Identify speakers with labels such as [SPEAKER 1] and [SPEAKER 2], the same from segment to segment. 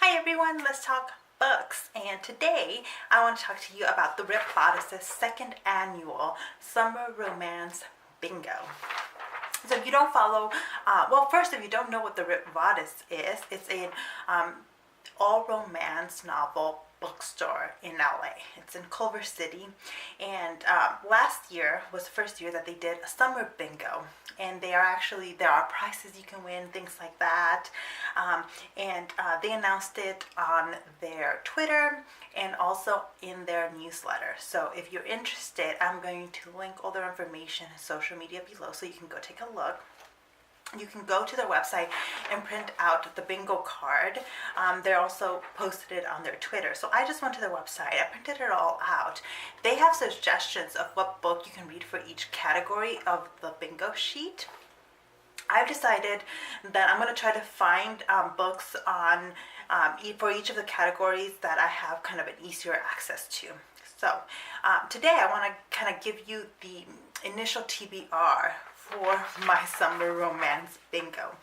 [SPEAKER 1] Hi everyone, let's talk books. And today I want to talk to you about the Ripped Bodice's second annual Summer Romance Bingo. So if you don't follow, first, if you don't know what the Ripped Bodice is, it's an all romance novel bookstore in LA. It's in Culver City, and last year was the first year that they did a summer bingo, and there are prizes you can win, things like that, and they announced it on their Twitter and also in their newsletter. So if you're interested, I'm going to link all their information and social media below so you can go take a look. You can go to their website and print out the bingo card. They're also posted it on their Twitter. So I just went to their website. I printed it all out. They have suggestions of what book you can read for each category of the bingo sheet. I've decided that I'm going to try to find books on for each of the categories that I have kind of an easier access to. So today I want to kind of give you the initial TBR for my summer romance bingo.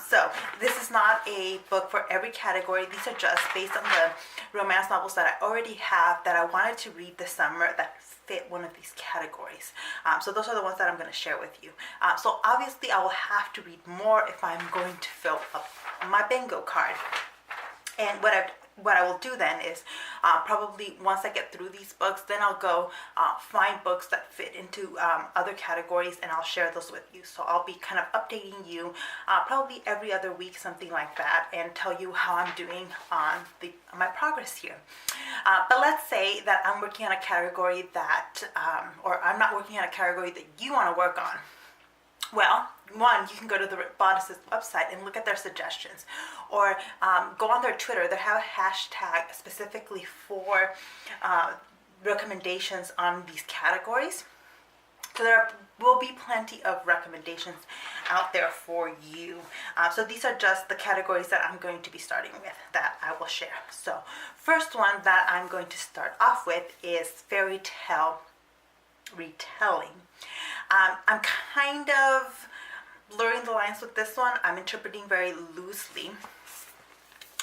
[SPEAKER 1] So this is not a book for every category. These are just based on the romance novels that I already have that I wanted to read this summer that fit one of these categories. So those are the ones that I'm going to share with you. So obviously I will have to read more if I'm going to fill up my bingo card. And what I will do then is probably once I get through these books, then I'll go find books that fit into other categories, and I'll share those with you. So I'll be kind of updating you probably every other week, something like that, and tell you how I'm doing on my progress here. But let's say that I'm working on a category that, or I'm not working on a category that you want to work on. Well, one, you can go to the Bodice's website and look at their suggestions, or go on their Twitter. They have a hashtag specifically for recommendations on these categories. So there will be plenty of recommendations out there for you. So these are just the categories that I'm going to be starting with that I will share. So first one that I'm going to start off with is fairy tale retelling. I'm kind of blurring the lines with this one. I'm interpreting very loosely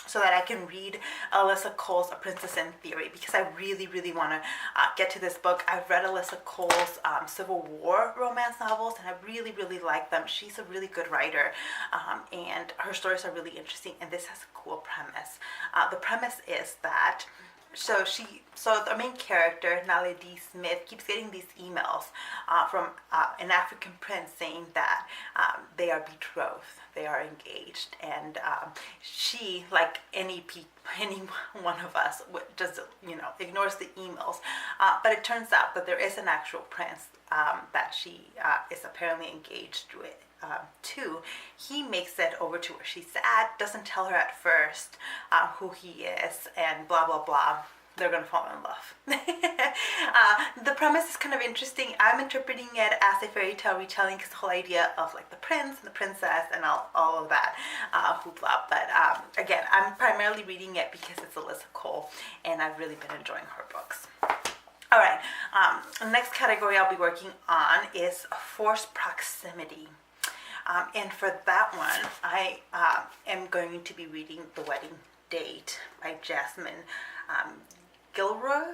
[SPEAKER 1] so that I can read Alyssa Cole's A Princess in Theory, because I really, really want to get to this book. I've read Alyssa Cole's Civil War romance novels, and I really, really like them. She's a really good writer, and her stories are really interesting, and this has a cool premise. The premise is that So the main character, Naledi D. Smith, keeps getting these emails from an African prince saying that they are betrothed, they are engaged, and she, like any one of us, just ignores the emails. But it turns out that there is an actual prince that she is apparently engaged with. To. He makes it over to where she's at, doesn't tell her at first who he is, and blah blah blah. They're gonna fall in love. The premise is kind of interesting. I'm interpreting it as a fairy tale retelling, because the whole idea of like the prince and the princess and all of that hoopla. But again, I'm primarily reading it because it's Alyssa Cole, and I've really been enjoying her books. All right, the next category I'll be working on is forced proximity. And for that one, I am going to be reading The Wedding Date by Jasmine Gilroy.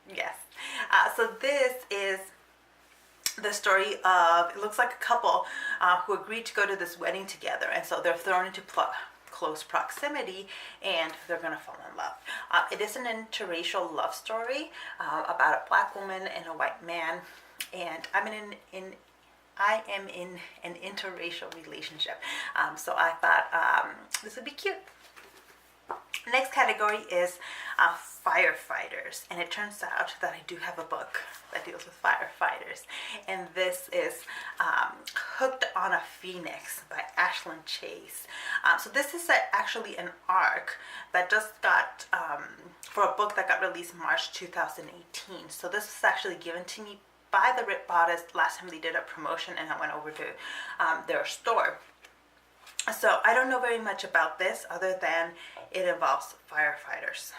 [SPEAKER 1] Yes. So this is the story of, it looks like a couple who agreed to go to this wedding together, and so they're thrown into close proximity, and they're going to fall in love. It is an interracial love story about a black woman and a white man, and I am in an interracial relationship. So I thought this would be cute. Next category is firefighters, and it turns out that I do have a book that deals with firefighters, and this is Hooked on a Phoenix by Ashlyn Chase. So this is actually an arc that just got for a book that got released March 2018. So this was actually given to me by the Ripped Bodice last time they did a promotion, and I went over to their store. So I don't know very much about this other than it involves firefighters,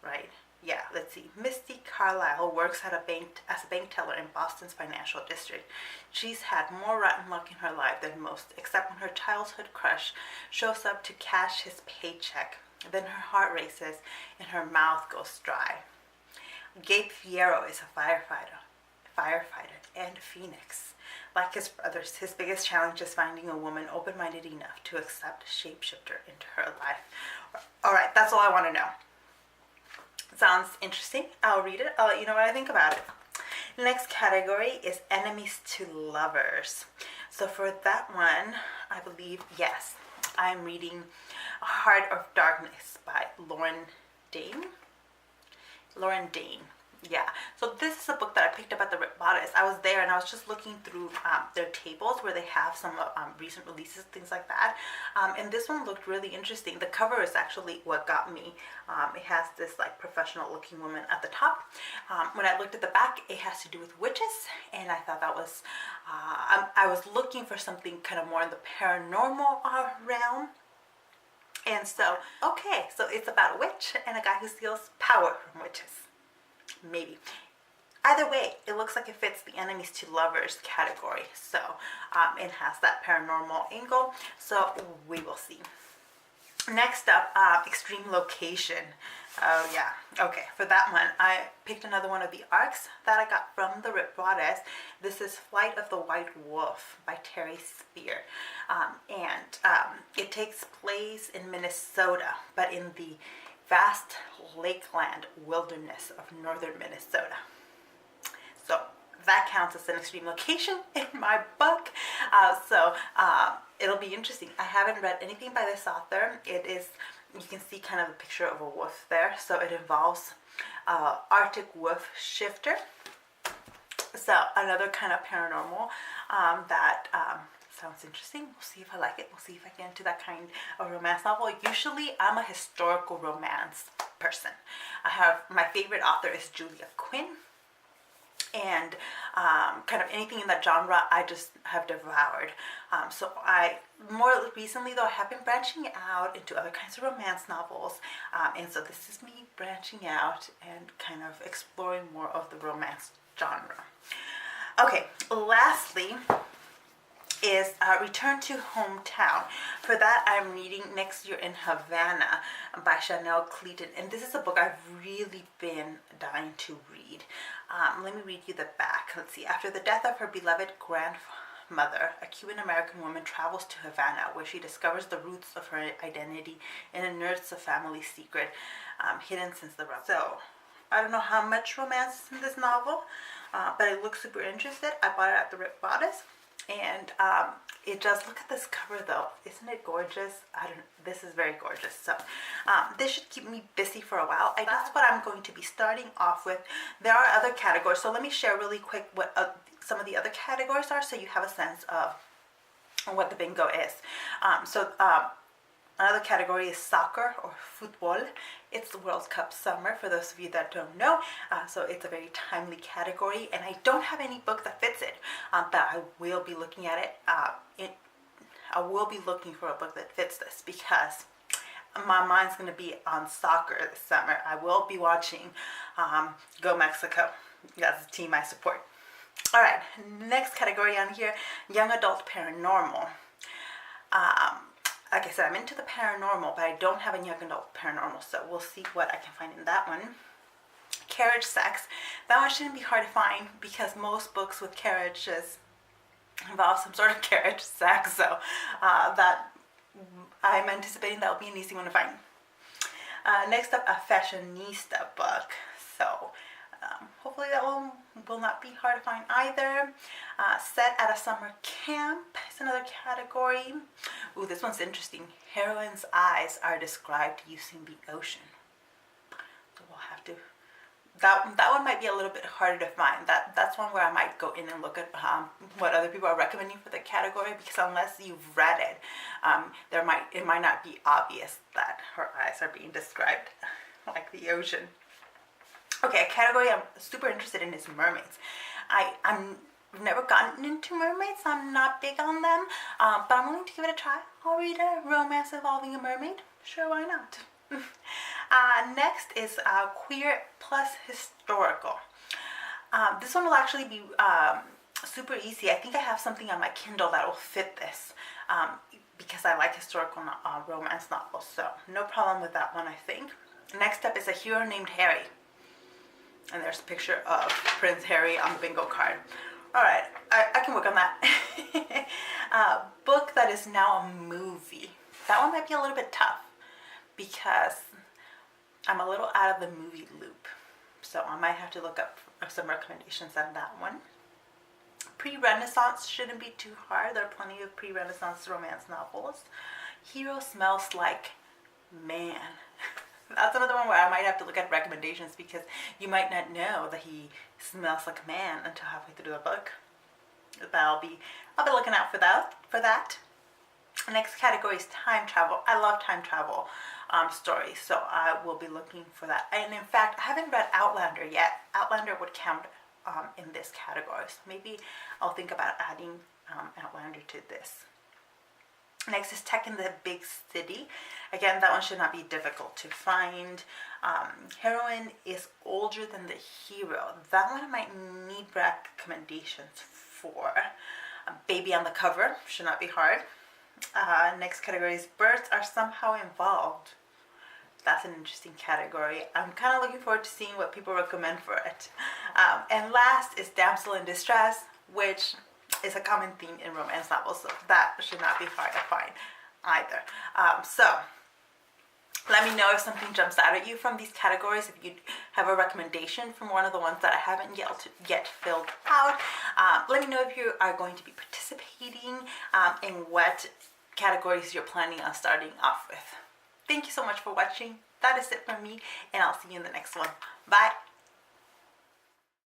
[SPEAKER 1] right? Yeah, let's see. Misty Carlisle works at as a bank teller in Boston's financial district. She's had more rotten luck in her life than most, except when her childhood crush shows up to cash his paycheck. Then her heart races and her mouth goes dry. Gabe Fierro is a firefighter and Phoenix. Like his brothers, his biggest challenge is finding a woman open-minded enough to accept a shapeshifter into her life. All right, that's all I want to know. Sounds interesting. I'll read it. I'll let you know what I think about it. The next category is enemies to lovers. So for that one, I believe, yes, I'm reading Heart of Darkness by Lauren Dane. Yeah, so this is a book that I picked up at the Rip Bodice. I was there and I was just looking through their tables where they have some recent releases, things like that. And this one looked really interesting. The cover is actually what got me. It has this like professional looking woman at the top. When I looked at the back, it has to do with witches, and I thought that was, I was looking for something kind of more in the paranormal realm. And so, okay, so it's about a witch and a guy who steals power from witches. Maybe. Either way, it looks like it fits the enemies to lovers category. So it has that paranormal angle. So we will see. Next up, Extreme Location. Oh yeah. Okay, for that one, I picked another one of the arcs that I got from the Rip Bodice. This is Flight of the White Wolf by Terry Spear. It takes place in Minnesota, but in the vast lakeland wilderness of northern Minnesota. So that counts as an extreme location in my book. It'll be interesting. I haven't read anything by this author. It is, you can see kind of a picture of a wolf there. So it involves Arctic wolf shifter. So another kind of paranormal that sounds interesting. We'll see if I like it. We'll see if I get into that kind of romance novel. Usually I'm a historical romance person. My favorite author is Julia Quinn. And kind of anything in that genre I just have devoured. So more recently though, I have been branching out into other kinds of romance novels. And so this is me branching out and kind of exploring more of the romance genre. Okay, lastly is Return to Hometown. For that, I'm reading Next Year in Havana by Chanel Cleaton. And this is a book I've really been dying to read. Let me read you the back. Let's see. After the death of her beloved grandmother, a Cuban-American woman travels to Havana, where she discovers the roots of her identity and unearths a family secret hidden since the rebellion. So, I don't know how much romance is in this novel, but it looks super interesting. I bought it at the Rip Bodice. And it does, look at this cover though, isn't it gorgeous? This is very gorgeous. So this should keep me busy for a while. That's what I'm going to be starting off with. There are other categories, so let me share really quick what some of the other categories are, so you have a sense of what the bingo is. Another category is soccer or football. It's the World Cup summer, for those of you that don't know. So it's a very timely category, and I don't have any book that fits it, but I will be looking at it. I will be looking for a book that fits this, because my mind's going to be on soccer this summer. I will be watching Go Mexico. That's the team I support. All right, next category on here, young adult paranormal. Like I said, I'm into the paranormal, but I don't have a young adult paranormal, so we'll see what I can find in that one. Carriage sex. That one shouldn't be hard to find, because most books with carriages involve some sort of carriage sex, so that I'm anticipating that will be an easy one to find. Next up, a fashionista book. So hopefully that one will not be hard to find either. Set at a summer camp is another category. Ooh, this one's interesting. Heroine's eyes are described using the ocean. So we'll have to, that one might be a little bit harder to find. That's one where I might go in and look at what other people are recommending for the category, because unless you've read it, it might not be obvious that her eyes are being described like the ocean. Okay, a category I'm super interested in is mermaids. I've never gotten into mermaids. I'm not big on them, but I'm willing to give it a try. I'll read a romance involving a mermaid. Sure, why not? Next is queer plus historical. This one will actually be super easy. I think I have something on my Kindle that will fit this because I like historical romance novels, so no problem with that one, I think. Next up is A Hero Named Harry, and there's a picture of Prince Harry on the bingo card. Alright, I can work on that. Book that is now a movie. That one might be a little bit tough because I'm a little out of the movie loop, so I might have to look up some recommendations on that one. Pre-Renaissance shouldn't be too hard. There are plenty of pre-Renaissance romance novels. Hero Smells Like Man. That's another one where I might have to look at recommendations because you might not know that he smells like a man until halfway through the book. But I'll be looking out for that. Next category is time travel. I love time travel stories, so I will be looking for that. And in fact, I haven't read Outlander yet. Outlander would count in this category, so maybe I'll think about adding Outlander to this. Next is Tech in the Big City. Again, that one should not be difficult to find. Heroine is older than the hero. That one I might need recommendations for. Baby on the Cover should not be hard. Next category is Birds Are Somehow Involved. That's an interesting category. I'm kind of looking forward to seeing what people recommend for it. And last is Damsel in Distress, which is a common theme in romance novels, so that should not be hard to find either. So let me know if something jumps out at you from these categories. If you have a recommendation from one of the ones that I haven't yet filled out, let me know if you are going to be participating in what categories you're planning on starting off with. Thank you so much for watching. That is it from me, and I'll see you in the next one. Bye.